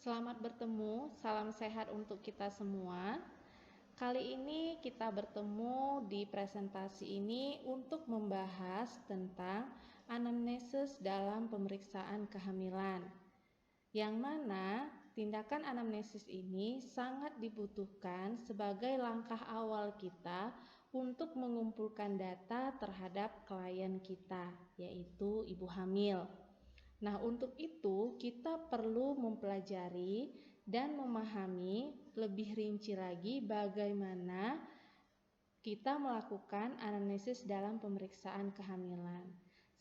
Selamat bertemu, salam sehat untuk kita semua. Kali ini kita bertemu di presentasi ini untuk membahas tentang anamnesis dalam pemeriksaan kehamilan. Yang mana tindakan anamnesis ini sangat dibutuhkan sebagai langkah awal kita untuk mengumpulkan data terhadap klien kita, yaitu ibu hamil. Nah, untuk itu kita perlu mempelajari dan memahami lebih rinci lagi bagaimana kita melakukan anamnesis dalam pemeriksaan kehamilan.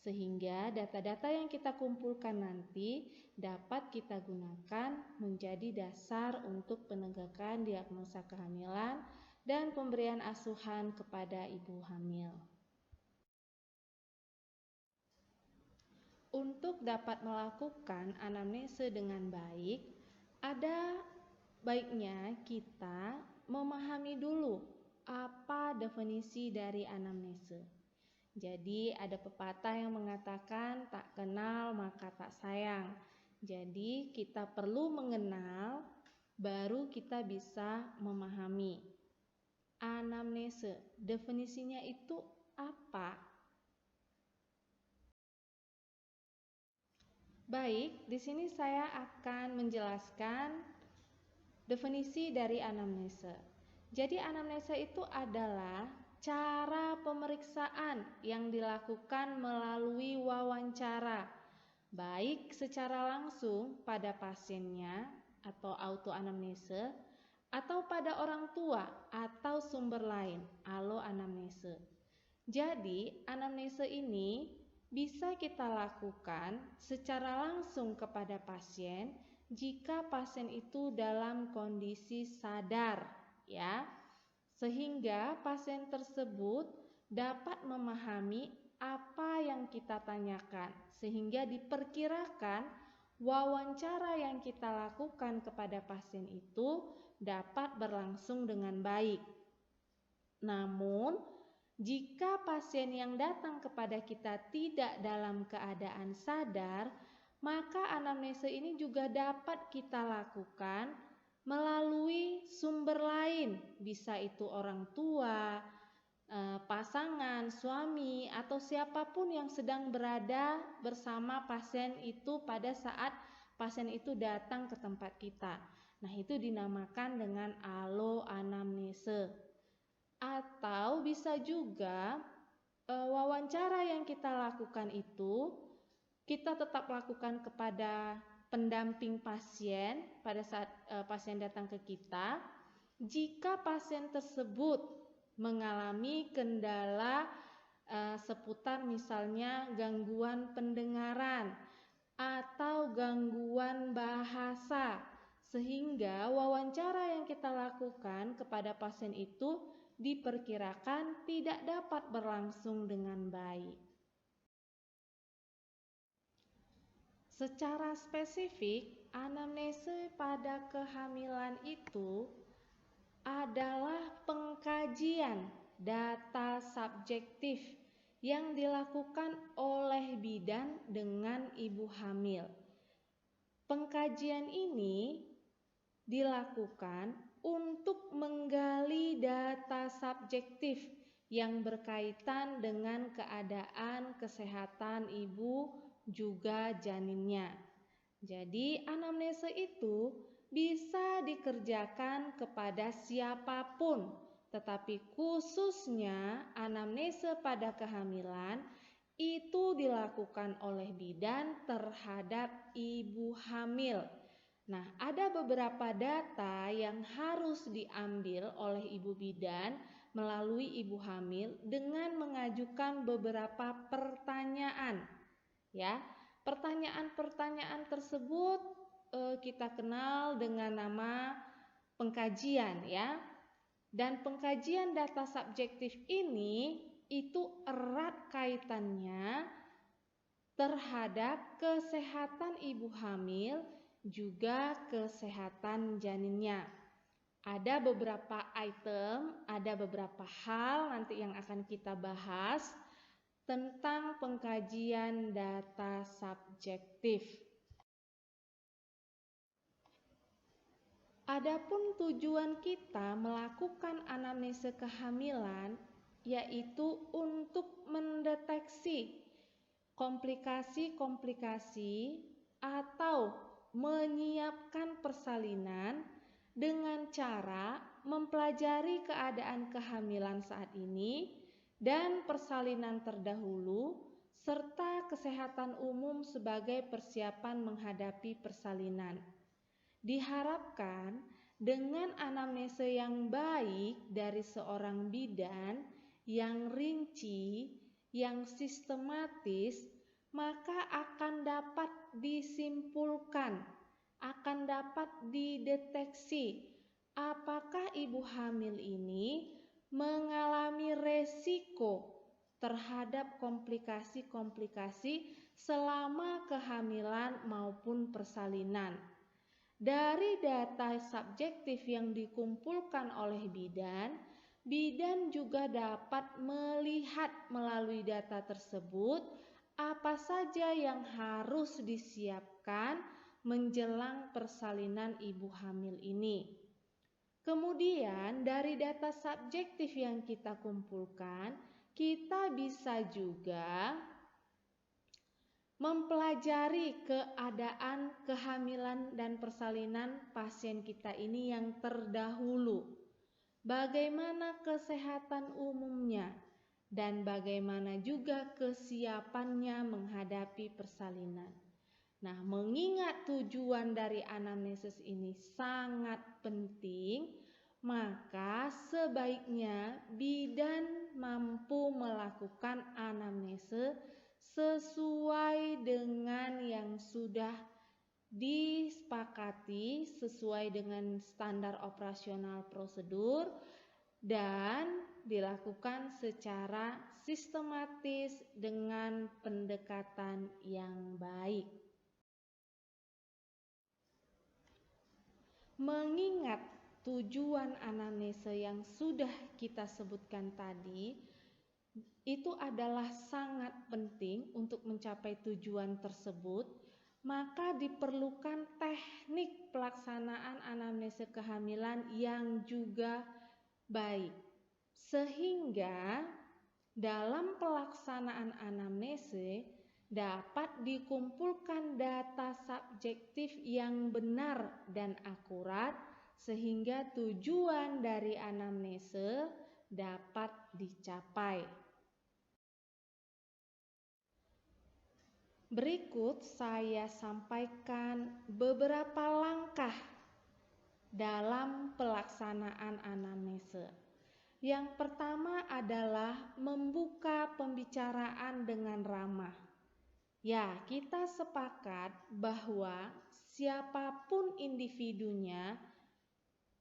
Sehingga data-data yang kita kumpulkan nanti dapat kita gunakan menjadi dasar untuk penegakan diagnosa kehamilan dan pemberian asuhan kepada ibu hamil. Untuk dapat melakukan anamnese dengan baik, ada baiknya kita memahami dulu apa definisi dari anamnese. Jadi ada pepatah yang mengatakan tak kenal maka tak sayang. Jadi kita perlu mengenal baru kita bisa memahami. Anamnese, definisinya itu apa? Baik, di sini saya akan menjelaskan definisi dari anamnese. Jadi anamnese itu adalah cara pemeriksaan yang dilakukan melalui wawancara, baik secara langsung pada pasiennya atau autoanamnese, atau pada orang tua atau sumber lain, alloanamnese. Jadi anamnese ini bisa kita lakukan secara langsung kepada pasien jika pasien itu dalam kondisi sadar, ya, sehingga pasien tersebut dapat memahami apa yang kita tanyakan, sehingga diperkirakan wawancara yang kita lakukan kepada pasien itu dapat berlangsung dengan baik. Namun, jika pasien yang datang kepada kita tidak dalam keadaan sadar, maka anamnese ini juga dapat kita lakukan melalui sumber lain, bisa itu orang tua, pasangan, suami, atau siapapun yang sedang berada bersama pasien itu pada saat pasien itu datang ke tempat kita. Nah, itu dinamakan dengan alloanamnese. Atau bisa juga wawancara yang kita lakukan itu kita tetap lakukan kepada pendamping pasien pada saat pasien datang ke kita. Jika pasien tersebut mengalami kendala seputar misalnya gangguan pendengaran atau gangguan bahasa, sehingga wawancara yang kita lakukan kepada pasien itu diperkirakan tidak dapat berlangsung dengan baik. Secara spesifik, anamnese pada kehamilan itu adalah pengkajian data subjektif yang dilakukan oleh bidan dengan ibu hamil. Pengkajian ini dilakukan untuk menggali data subjektif yang berkaitan dengan keadaan kesehatan ibu juga janinnya. Jadi anamnese itu bisa dikerjakan kepada siapapun, tetapi khususnya anamnese pada kehamilan itu dilakukan oleh bidan terhadap ibu hamil. Nah, ada beberapa data yang harus diambil oleh ibu bidan melalui ibu hamil dengan mengajukan beberapa pertanyaan. Ya, pertanyaan-pertanyaan tersebut kita kenal dengan nama pengkajian, ya. Dan pengkajian data subjektif ini itu erat kaitannya terhadap kesehatan ibu hamil juga kesehatan janinnya. Ada beberapa item, ada beberapa hal nanti yang akan kita bahas tentang pengkajian data subjektif. Adapun tujuan kita melakukan anamnesa kehamilan yaitu untuk mendeteksi komplikasi-komplikasi atau menyiapkan persalinan dengan cara mempelajari keadaan kehamilan saat ini dan persalinan terdahulu serta kesehatan umum sebagai persiapan menghadapi persalinan. Diharapkan dengan anamnesa yang baik dari seorang bidan yang rinci, yang sistematis, maka akan dapat disimpulkan, akan dapat dideteksi apakah ibu hamil ini mengalami resiko terhadap komplikasi-komplikasi selama kehamilan maupun persalinan. Dari data subjektif yang dikumpulkan oleh bidan, bidan juga dapat melihat melalui data tersebut apa saja yang harus disiapkan menjelang persalinan ibu hamil ini. Kemudian dari data subjektif yang kita kumpulkan, kita bisa juga mempelajari keadaan kehamilan dan persalinan pasien kita ini yang terdahulu. Bagaimana kesehatan umumnya dan bagaimana juga kesiapannya menghadapi persalinan. Nah, mengingat tujuan dari anamnesis ini sangat penting, maka sebaiknya bidan mampu melakukan anamnese sesuai dengan yang sudah disepakati, sesuai dengan standar operasional prosedur dan dilakukan secara sistematis dengan pendekatan yang baik. Mengingat tujuan anamnesa yang sudah kita sebutkan tadi, itu adalah sangat penting untuk mencapai tujuan tersebut, maka diperlukan teknik pelaksanaan anamnesa kehamilan yang juga baik. Sehingga dalam pelaksanaan anamnesa dapat dikumpulkan data subjektif yang benar dan akurat sehingga tujuan dari anamnesa dapat dicapai. Berikut saya sampaikan beberapa langkah dalam pelaksanaan anamnesa. Yang pertama adalah membuka pembicaraan dengan ramah. Ya, kita sepakat bahwa siapapun individunya,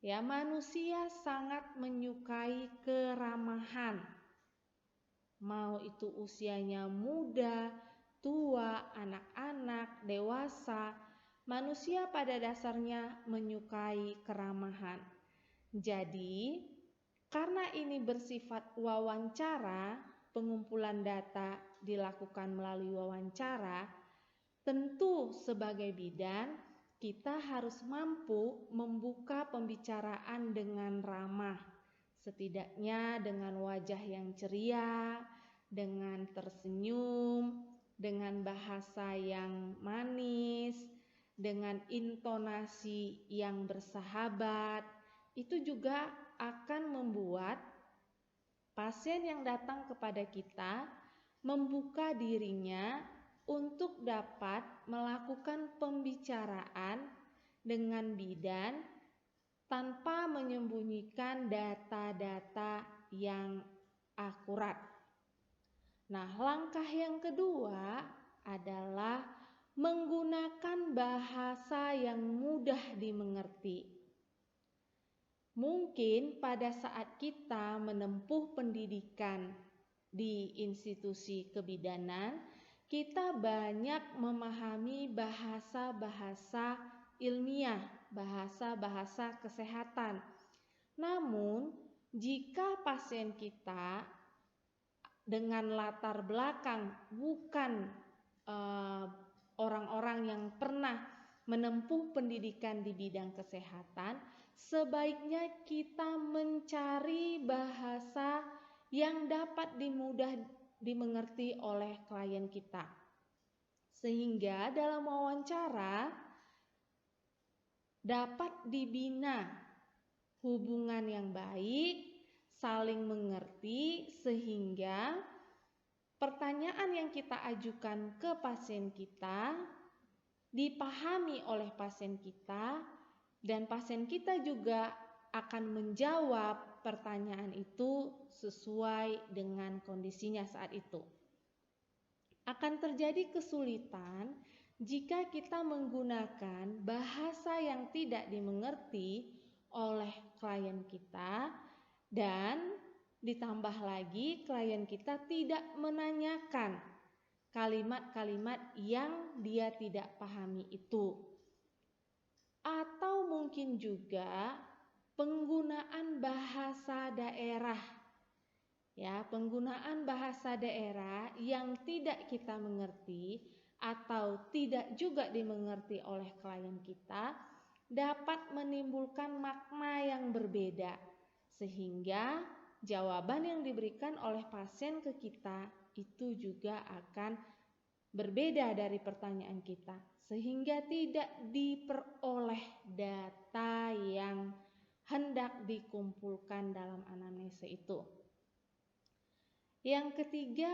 ya, manusia sangat menyukai keramahan. Mau itu usianya muda, tua, anak-anak, dewasa, manusia pada dasarnya menyukai keramahan. Jadi, karena ini bersifat wawancara, pengumpulan data dilakukan melalui wawancara, tentu sebagai bidan kita harus mampu membuka pembicaraan dengan ramah, setidaknya dengan wajah yang ceria, dengan tersenyum, dengan bahasa yang manis, dengan intonasi yang bersahabat. Itu juga akan membuat pasien yang datang kepada kita membuka dirinya untuk dapat melakukan pembicaraan dengan bidan tanpa menyembunyikan data-data yang akurat. Nah, langkah yang kedua adalah menggunakan bahasa yang mudah dimengerti. Mungkin pada saat kita menempuh pendidikan di institusi kebidanan, kita banyak memahami bahasa-bahasa ilmiah, bahasa-bahasa kesehatan. Namun, jika pasien kita dengan latar belakang bukan orang-orang yang pernah menempuh pendidikan di bidang kesehatan, sebaiknya kita mencari bahasa yang dapat mudah dimengerti oleh klien kita. Sehingga dalam wawancara dapat dibina hubungan yang baik, saling mengerti, sehingga pertanyaan yang kita ajukan ke pasien kita dipahami oleh pasien kita, dan pasien kita juga akan menjawab pertanyaan itu sesuai dengan kondisinya saat itu. Akan terjadi kesulitan jika kita menggunakan bahasa yang tidak dimengerti oleh klien kita, dan ditambah lagi klien kita tidak menanyakan kalimat-kalimat yang dia tidak pahami itu. Atau mungkin juga penggunaan bahasa daerah. Ya, penggunaan bahasa daerah yang tidak kita mengerti atau tidak juga dimengerti oleh klien kita dapat menimbulkan makna yang berbeda, sehingga jawaban yang diberikan oleh pasien ke kita itu juga akan berbeda dari pertanyaan kita, sehingga tidak diperoleh data yang hendak dikumpulkan dalam anamnesa itu. Yang ketiga,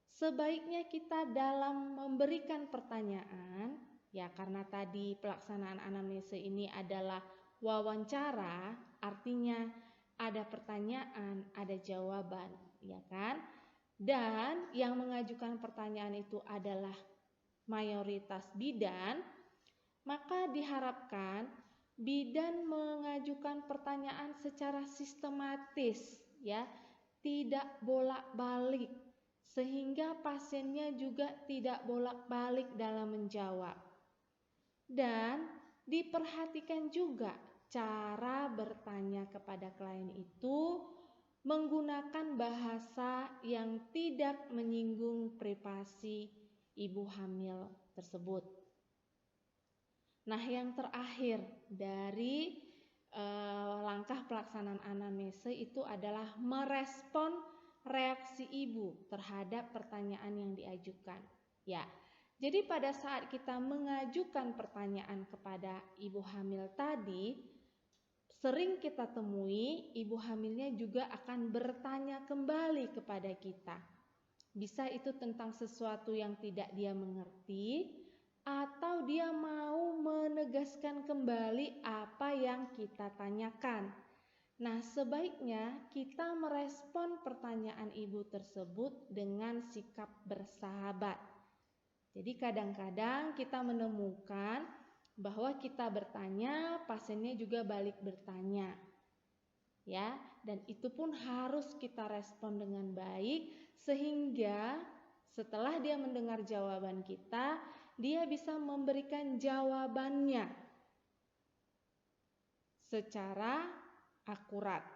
sebaiknya kita dalam memberikan pertanyaan, ya karena tadi pelaksanaan anamnesa ini adalah wawancara, artinya ada pertanyaan, ada jawaban, ya kan? Dan yang mengajukan pertanyaan itu adalah mayoritas bidan, maka diharapkan bidan mengajukan pertanyaan secara sistematis, ya, tidak bolak-balik, sehingga pasiennya juga tidak bolak-balik dalam menjawab. Dan diperhatikan juga cara bertanya kepada klien itu menggunakan bahasa yang tidak menyinggung privasi ibu hamil tersebut. Nah, yang terakhir dari langkah pelaksanaan anamnesa itu adalah merespon reaksi ibu terhadap pertanyaan yang diajukan. Ya, jadi pada saat kita mengajukan pertanyaan kepada ibu hamil tadi, sering kita temui ibu hamilnya juga akan bertanya kembali kepada kita. Bisa itu tentang sesuatu yang tidak dia mengerti, atau dia mau menegaskan kembali apa yang kita tanyakan. Nah, sebaiknya kita merespon pertanyaan ibu tersebut dengan sikap bersahabat. Jadi kadang-kadang kita menemukan bahwa kita bertanya, pasiennya juga balik bertanya. Ya, dan itu pun harus kita respon dengan baik, sehingga setelah dia mendengar jawaban kita, dia bisa memberikan jawabannya secara akurat,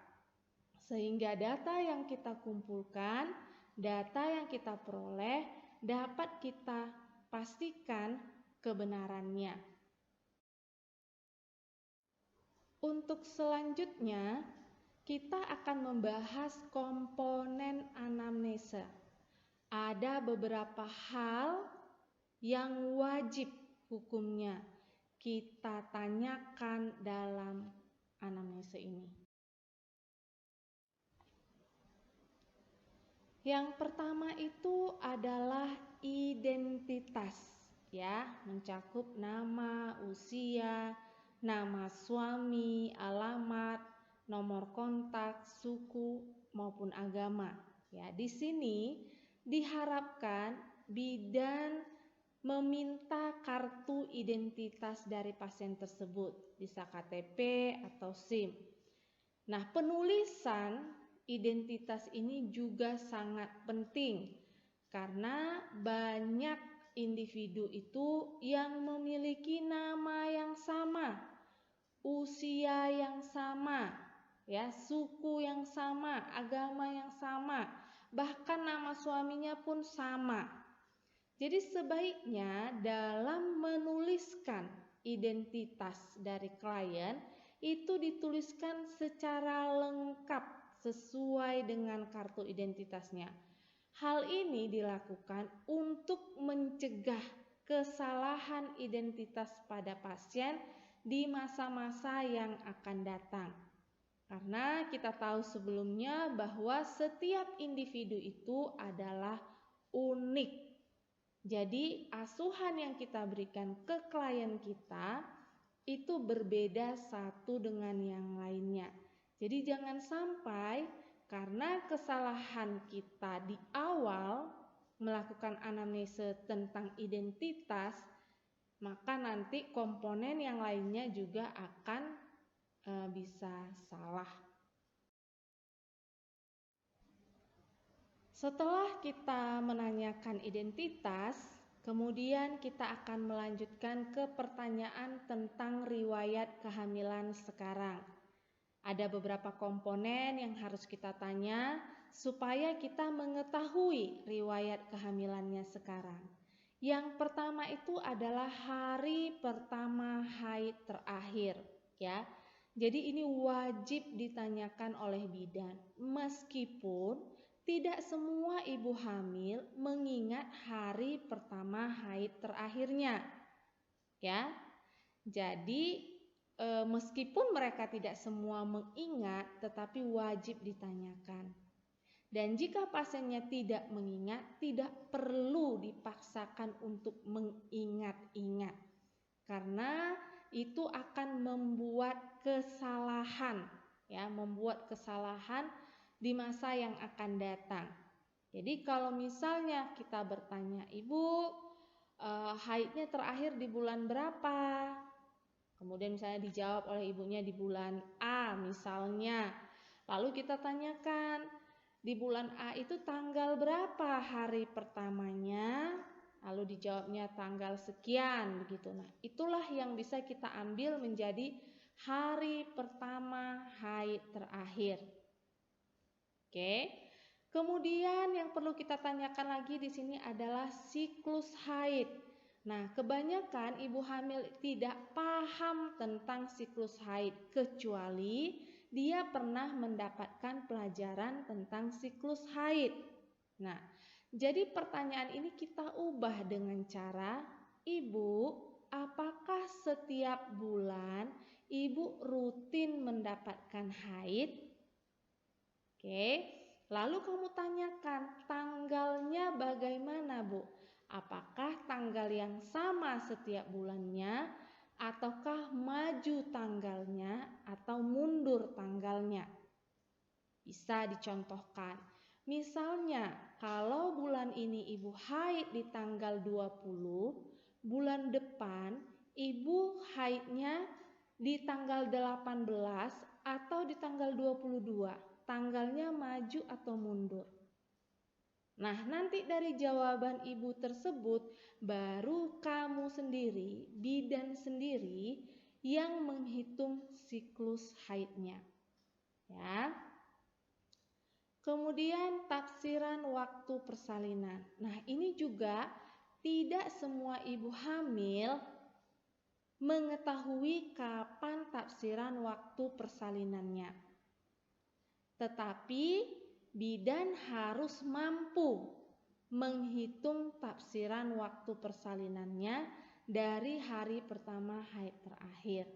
sehingga data yang kita kumpulkan, data yang kita peroleh dapat kita pastikan kebenarannya. Untuk selanjutnya, kita akan membahas komponen anamnesa. Ada beberapa hal yang wajib hukumnya kita tanyakan dalam anamnesa ini. Yang pertama itu adalah identitas, ya, mencakup nama, usia, nama suami, alamat, nomor kontak, suku maupun agama. Ya, di sini diharapkan bidan meminta kartu identitas dari pasien tersebut, bisa KTP atau SIM. Nah, penulisan identitas ini juga sangat penting karena banyak individu itu yang memiliki nama yang sama, usia yang sama, ya, suku yang sama, agama yang sama, bahkan nama suaminya pun sama. Jadi sebaiknya dalam menulis dituliskan identitas dari klien, itu dituliskan secara lengkap sesuai dengan kartu identitasnya. Hal ini dilakukan untuk mencegah kesalahan identitas pada pasien di masa-masa yang akan datang. Karena kita tahu sebelumnya bahwa setiap individu itu adalah unik. Jadi asuhan yang kita berikan ke klien kita itu berbeda satu dengan yang lainnya. Jadi jangan sampai karena kesalahan kita di awal melakukan anamnesa tentang identitas, maka nanti komponen yang lainnya juga akan bisa salah. Setelah kita menanyakan identitas, kemudian kita akan melanjutkan ke pertanyaan tentang riwayat kehamilan sekarang. Ada beberapa komponen yang harus kita tanya supaya kita mengetahui riwayat kehamilannya sekarang. Yang pertama itu adalah hari pertama haid terakhir, ya. Jadi ini wajib ditanyakan oleh bidan, meskipun tidak semua ibu hamil mengingat hari pertama haid terakhirnya, ya. Jadi meskipun mereka tidak semua mengingat, tetapi wajib ditanyakan. Dan jika pasiennya tidak mengingat, tidak perlu dipaksakan untuk mengingat-ingat, karena itu akan membuat kesalahan, ya, membuat kesalahan di masa yang akan datang. Jadi kalau misalnya kita bertanya, Ibu, haidnya terakhir di bulan berapa? Kemudian misalnya dijawab oleh ibunya di bulan A misalnya. Lalu kita tanyakan, di bulan A itu tanggal berapa hari pertamanya? Lalu dijawabnya tanggal sekian begitu. Nah, itulah yang bisa kita ambil menjadi hari pertama haid terakhir. Oke. Kemudian yang perlu kita tanyakan lagi di sini adalah siklus haid. Nah, kebanyakan ibu hamil tidak paham tentang siklus haid kecuali dia pernah mendapatkan pelajaran tentang siklus haid. Nah, jadi pertanyaan ini kita ubah dengan cara, Ibu, apakah setiap bulan Ibu rutin mendapatkan haid? Oke, lalu kamu tanyakan tanggalnya bagaimana, Bu? Apakah tanggal yang sama setiap bulannya, ataukah maju tanggalnya atau mundur tanggalnya? Bisa dicontohkan. Misalnya, kalau bulan ini Ibu haid di tanggal 20, bulan depan Ibu haidnya di tanggal 18 atau di tanggal 22. Tanggalnya maju atau mundur. Nah, nanti dari jawaban Ibu tersebut baru kamu sendiri, bidan sendiri yang menghitung siklus haidnya. Ya. Kemudian tafsiran waktu persalinan. Nah, ini juga tidak semua ibu hamil mengetahui kapan tafsiran waktu persalinannya. Tetapi bidan harus mampu menghitung tafsiran waktu persalinannya dari hari pertama haid terakhir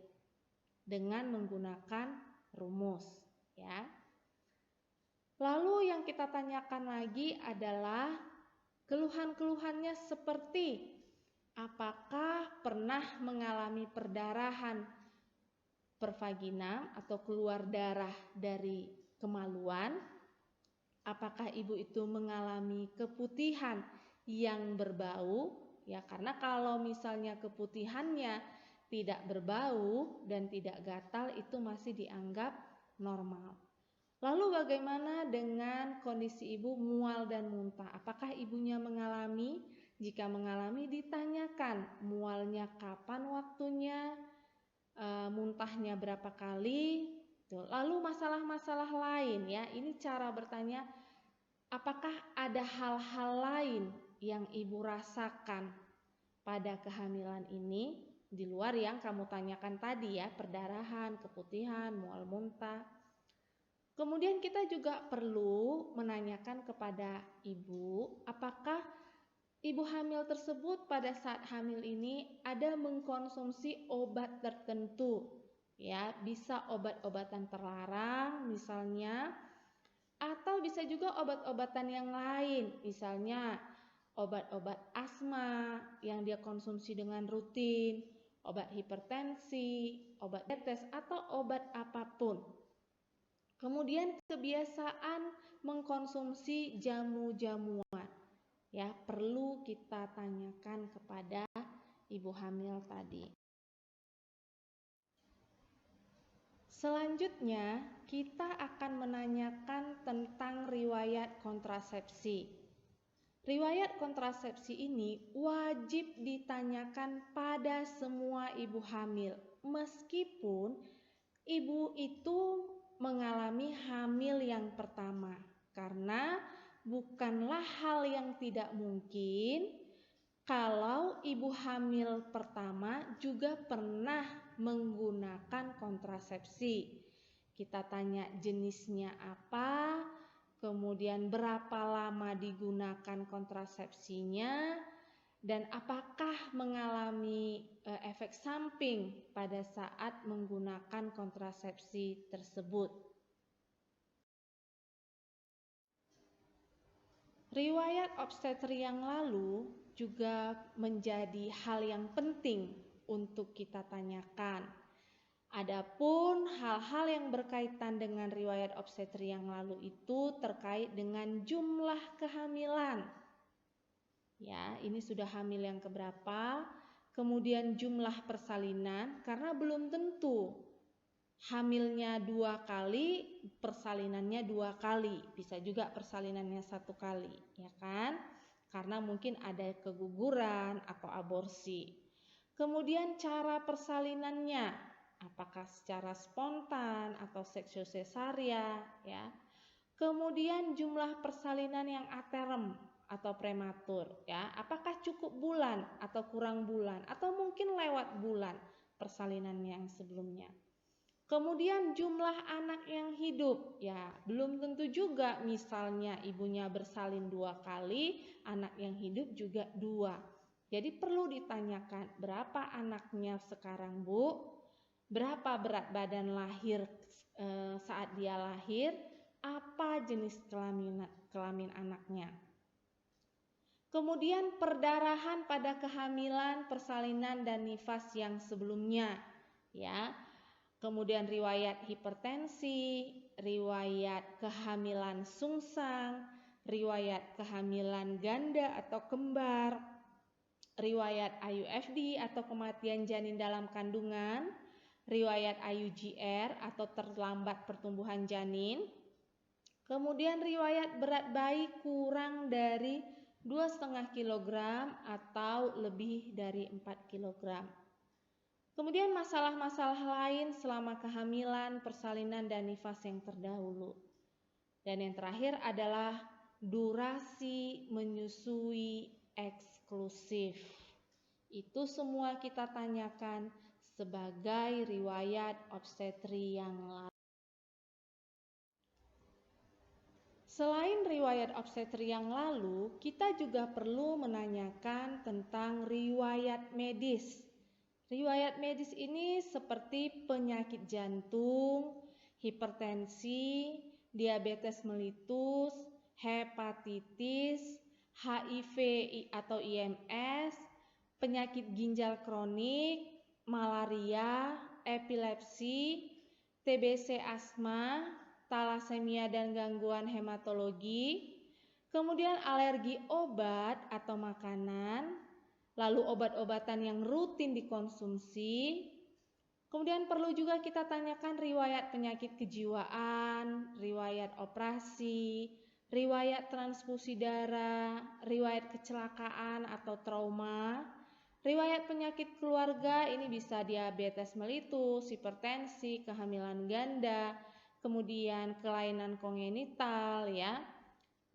dengan menggunakan rumus, ya. Lalu yang kita tanyakan lagi adalah keluhan-keluhannya seperti apakah pernah mengalami perdarahan pervaginam atau keluar darah dari kemaluan, apakah ibu itu mengalami keputihan yang berbau, ya, karena kalau misalnya keputihannya tidak berbau dan tidak gatal itu masih dianggap normal. Lalu bagaimana dengan kondisi ibu mual dan muntah? Apakah ibunya mengalami? Jika mengalami ditanyakan mualnya kapan waktunya, muntahnya berapa kali. Lalu masalah-masalah lain, ya, ini cara bertanya, apakah ada hal-hal lain yang ibu rasakan pada kehamilan ini? di luar yang kamu tanyakan tadi ya, perdarahan, keputihan, mual muntah. Kemudian kita juga perlu menanyakan kepada ibu, apakah ibu hamil tersebut pada saat hamil ini ada mengkonsumsi obat tertentu, ya, bisa obat-obatan terlarang misalnya, atau bisa juga obat-obatan yang lain, misalnya obat-obat asma yang dia konsumsi dengan rutin, obat hipertensi, obat diabetes, atau obat apapun. Kemudian kebiasaan mengkonsumsi jamu-jamuan, ya, perlu kita tanyakan kepada ibu hamil tadi. Selanjutnya, kita akan menanyakan tentang riwayat kontrasepsi. Riwayat kontrasepsi ini wajib ditanyakan pada semua ibu hamil, meskipun ibu itu mengalami hamil yang pertama, karena bukanlah hal yang tidak mungkin kalau ibu hamil pertama juga pernah menggunakan kontrasepsi. Kita tanya jenisnya apa, kemudian berapa lama digunakan kontrasepsinya, dan apakah mengalami efek samping pada saat menggunakan kontrasepsi tersebut. Riwayat obstetri yang lalu juga menjadi hal yang penting untuk kita tanyakan. Adapun hal-hal yang berkaitan dengan riwayat obstetri yang lalu itu terkait dengan jumlah kehamilan. Ya, ini sudah hamil yang keberapa, kemudian jumlah persalinan, karena belum tentu hamilnya 2 kali, persalinannya 2 kali, bisa juga persalinannya 1 kali, ya kan? Karena mungkin ada keguguran atau aborsi. Kemudian cara persalinannya, apakah secara spontan atau seksiosesaria, ya. Kemudian jumlah persalinan yang aterem atau prematur, ya. Apakah cukup bulan atau kurang bulan atau mungkin lewat bulan persalinan yang sebelumnya. Kemudian jumlah anak yang hidup, ya, belum tentu juga misalnya ibunya bersalin 2 kali, anak yang hidup juga 2. Jadi perlu ditanyakan berapa anaknya sekarang, Bu, berapa berat badan lahir saat dia lahir, apa jenis kelamin anaknya. Kemudian perdarahan pada kehamilan, persalinan, dan nifas yang sebelumnya, ya. Kemudian riwayat hipertensi, riwayat kehamilan sungsang, riwayat kehamilan ganda atau kembar, riwayat IUFD atau kematian janin dalam kandungan, riwayat IUGR atau terlambat pertumbuhan janin, kemudian riwayat berat bayi kurang dari 2,5 kg atau lebih dari 4 kg. Kemudian masalah-masalah lain selama kehamilan, persalinan, dan nifas yang terdahulu. Dan yang terakhir adalah durasi menyusui eksklusif. Itu semua kita tanyakan sebagai riwayat obstetri yang lalu. Selain riwayat obstetri yang lalu, kita juga perlu menanyakan tentang riwayat medis. Riwayat medis ini seperti penyakit jantung, hipertensi, diabetes mellitus, hepatitis, HIV atau IMS, penyakit ginjal kronik, malaria, epilepsi, TBC asma, talasemia dan gangguan hematologi, kemudian alergi obat atau makanan, lalu obat-obatan yang rutin dikonsumsi. Kemudian perlu juga kita tanyakan riwayat penyakit kejiwaan, riwayat operasi, riwayat transfusi darah, riwayat kecelakaan atau trauma, riwayat penyakit keluarga, ini bisa diabetes mellitus, hipertensi, kehamilan ganda, kemudian kelainan kongenital, ya.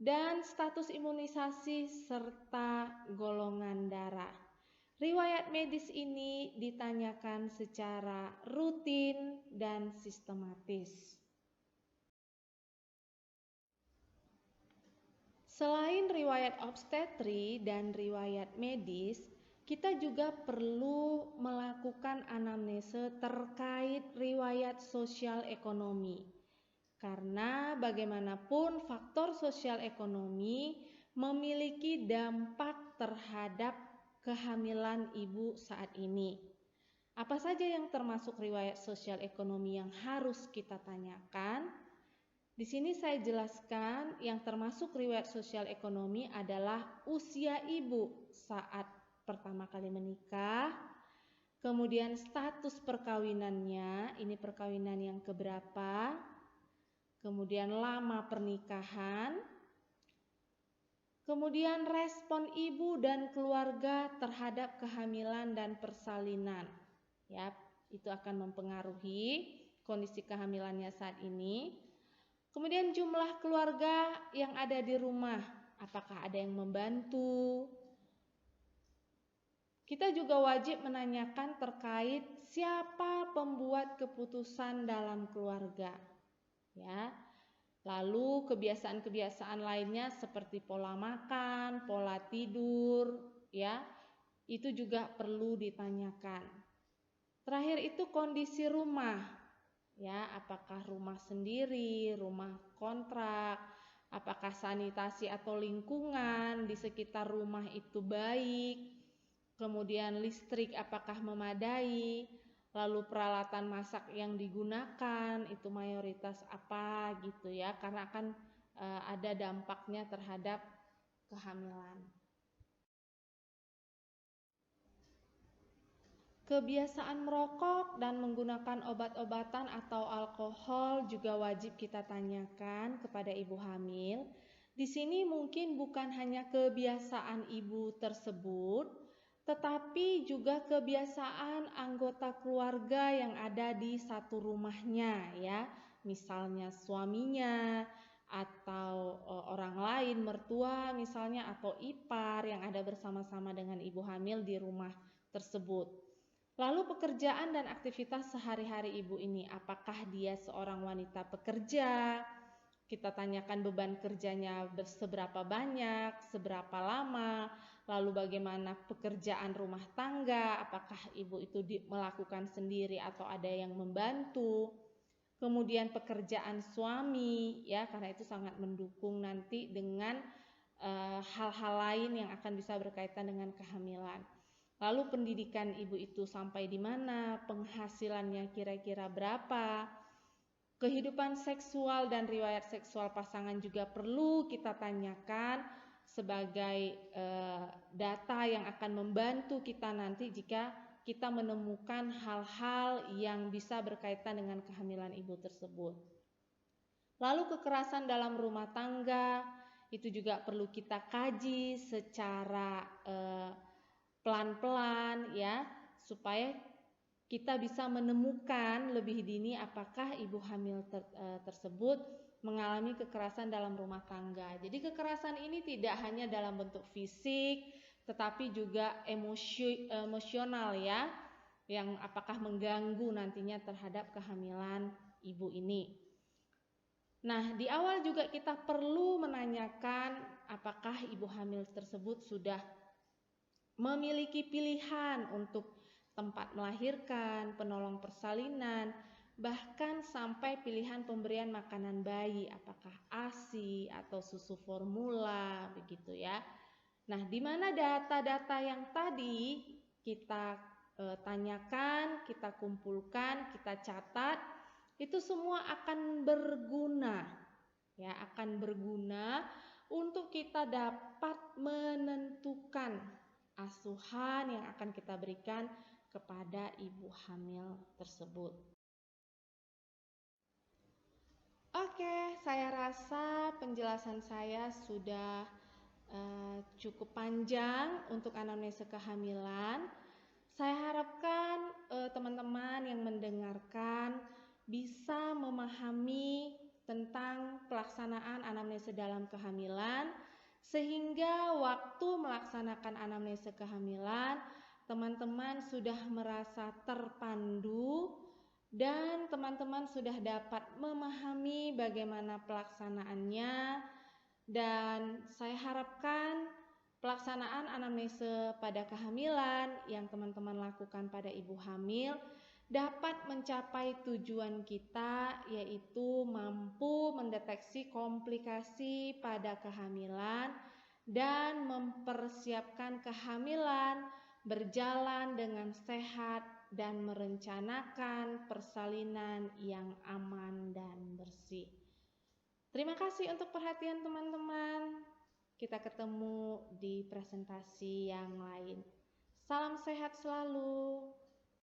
Dan status imunisasi serta golongan darah. Riwayat medis ini ditanyakan secara rutin dan sistematis. Selain riwayat obstetri dan riwayat medis, kita juga perlu melakukan anamnese terkait riwayat sosial ekonomi. Karena bagaimanapun faktor sosial ekonomi memiliki dampak terhadap kehamilan ibu saat ini. Apa saja yang termasuk riwayat sosial ekonomi yang harus kita tanyakan? Di sini saya jelaskan yang termasuk riwayat sosial ekonomi adalah usia ibu saat pertama kali menikah, kemudian status perkawinannya, ini perkawinan yang keberapa, kemudian lama pernikahan, kemudian respon ibu dan keluarga terhadap kehamilan dan persalinan. Ya, itu akan mempengaruhi kondisi kehamilannya saat ini. Kemudian jumlah keluarga yang ada di rumah, apakah ada yang membantu? Kita juga wajib menanyakan terkait siapa pembuat keputusan dalam keluarga. Ya. Lalu kebiasaan-kebiasaan lainnya seperti pola makan, pola tidur, ya. Itu juga perlu ditanyakan. Terakhir itu kondisi rumah. Ya, apakah rumah sendiri, rumah kontrak, apakah sanitasi atau lingkungan di sekitar rumah itu baik, kemudian listrik apakah memadai, lalu peralatan masak yang digunakan itu mayoritas apa gitu ya, karena akan ada dampaknya terhadap kehamilan. Kebiasaan merokok dan menggunakan obat-obatan atau alkohol juga wajib kita tanyakan kepada ibu hamil. Di sini mungkin bukan hanya kebiasaan ibu tersebut, tetapi juga kebiasaan anggota keluarga yang ada di satu rumahnya ya. Misalnya suaminya atau orang lain, mertua misalnya atau ipar yang ada bersama-sama dengan ibu hamil di rumah tersebut. Lalu pekerjaan dan aktivitas sehari-hari ibu ini, apakah dia seorang wanita pekerja? Kita tanyakan beban kerjanya seberapa banyak, seberapa lama, lalu bagaimana pekerjaan rumah tangga, apakah ibu itu melakukan sendiri atau ada yang membantu. Kemudian pekerjaan suami, ya karena itu sangat mendukung nanti dengan hal-hal lain yang akan bisa berkaitan dengan kehamilan. Lalu pendidikan ibu itu sampai di mana, penghasilannya kira-kira berapa, kehidupan seksual dan riwayat seksual pasangan juga perlu kita tanyakan sebagai data yang akan membantu kita nanti jika kita menemukan hal-hal yang bisa berkaitan dengan kehamilan ibu tersebut. Lalu kekerasan dalam rumah tangga itu juga perlu kita kaji secara pelan-pelan ya, supaya kita bisa menemukan lebih dini apakah ibu hamil tersebut mengalami kekerasan dalam rumah tangga. Jadi kekerasan ini tidak hanya dalam bentuk fisik, tetapi juga emosional ya, yang apakah mengganggu nantinya terhadap kehamilan ibu ini. Nah, di awal juga kita perlu menanyakan apakah ibu hamil tersebut sudah memiliki pilihan untuk tempat melahirkan, penolong persalinan, bahkan sampai pilihan pemberian makanan bayi, apakah ASI atau susu formula, begitu ya. Nah, di mana data-data yang tadi kita tanyakan, kita kumpulkan, kita catat, itu semua akan berguna, ya, akan berguna untuk kita dapat menentukan asuhan yang akan kita berikan kepada ibu hamil tersebut. Oke, saya rasa penjelasan saya sudah cukup panjang untuk anamnesa kehamilan. Saya harapkan teman-teman yang mendengarkan bisa memahami tentang pelaksanaan anamnesa dalam kehamilan, sehingga waktu melaksanakan anamnesa kehamilan teman-teman sudah merasa terpandu dan teman-teman sudah dapat memahami bagaimana pelaksanaannya, dan saya harapkan pelaksanaan anamnese pada kehamilan yang teman-teman lakukan pada ibu hamil dapat mencapai tujuan kita, yaitu mampu mendeteksi komplikasi pada kehamilan dan mempersiapkan kehamilan berjalan dengan sehat dan merencanakan persalinan yang aman dan bersih. Terima kasih untuk perhatian teman-teman. Kita ketemu di presentasi yang lain. Salam sehat selalu.